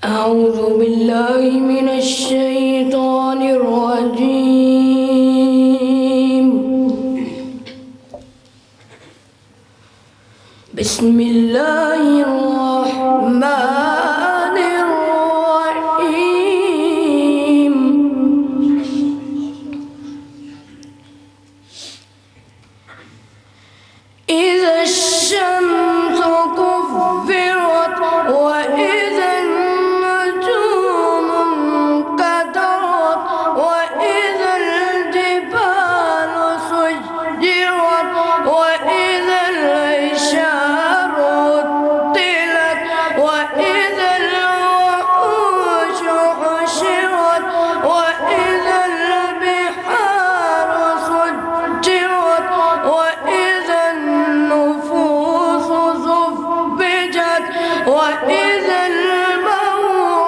أعوذ بالله من الشيطان الرجيم. بسم الله الرحمن الرحيم. إذا الشمس كفرت وإذا النجوم انكدرت وإذا الجبال سجرت وإذا العشار عطلت وإذا الوحوش حشرت وإذا البحار سجرت وإذا النفوس زوجت وإذا الموءودة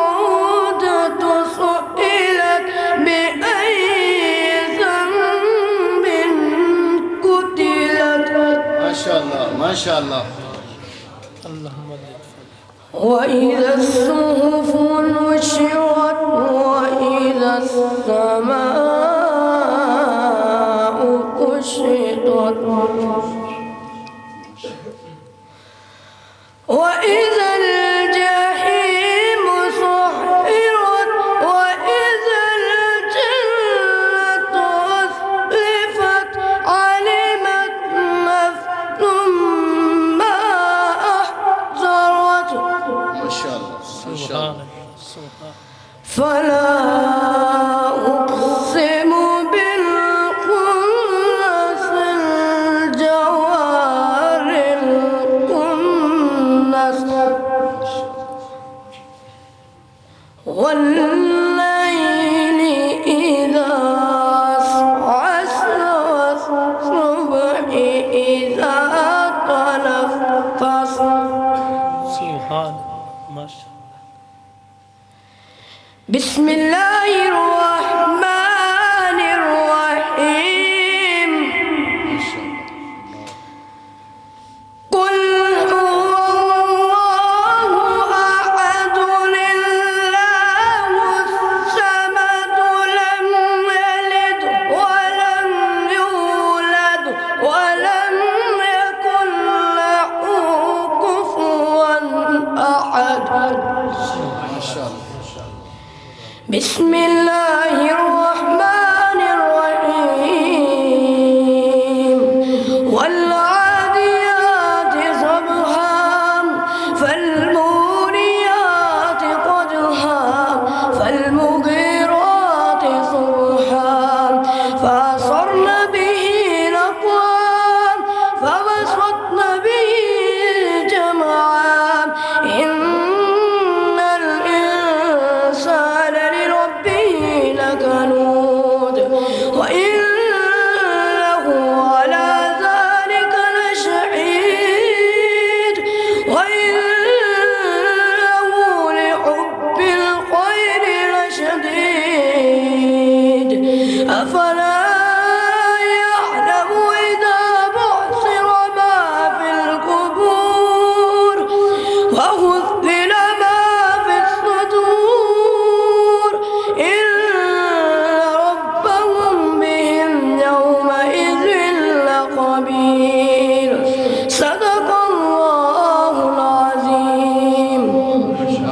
سئلت بأي ذنب قتلت. ما شاء الله ما شاء الله. وإذا الصحف نشرت وإذا السماء كشطت وإذا الجحيم سعرت وإذا الجنة أزلفت علمت نفس ما أحضرت. ما شاء الله ما شاء الله. فلا أقسم بالخنس الجوار الكنس والليل إذا عسعس والصبح إذا تنفس. سبحان ما شاء الله. بسم الله الرحمن الرحيم. قل هو الله أحد الله الصمد لم يلد ولم يولد ولم يكن له كفوا أحد. ما شاء الله. بسم الله الرحمن الرحيم. والعاديات ضبحا فالموريات قدحا فالمغيرات صبحا فأثرن به نقعا فوسطن به جمعا. إن الإنسان لربه لكنود وإنه على ذلك لشهيد وإنه لحب الخير لشديد. أفلا يعلم إذا بعثر ما في القبور وهو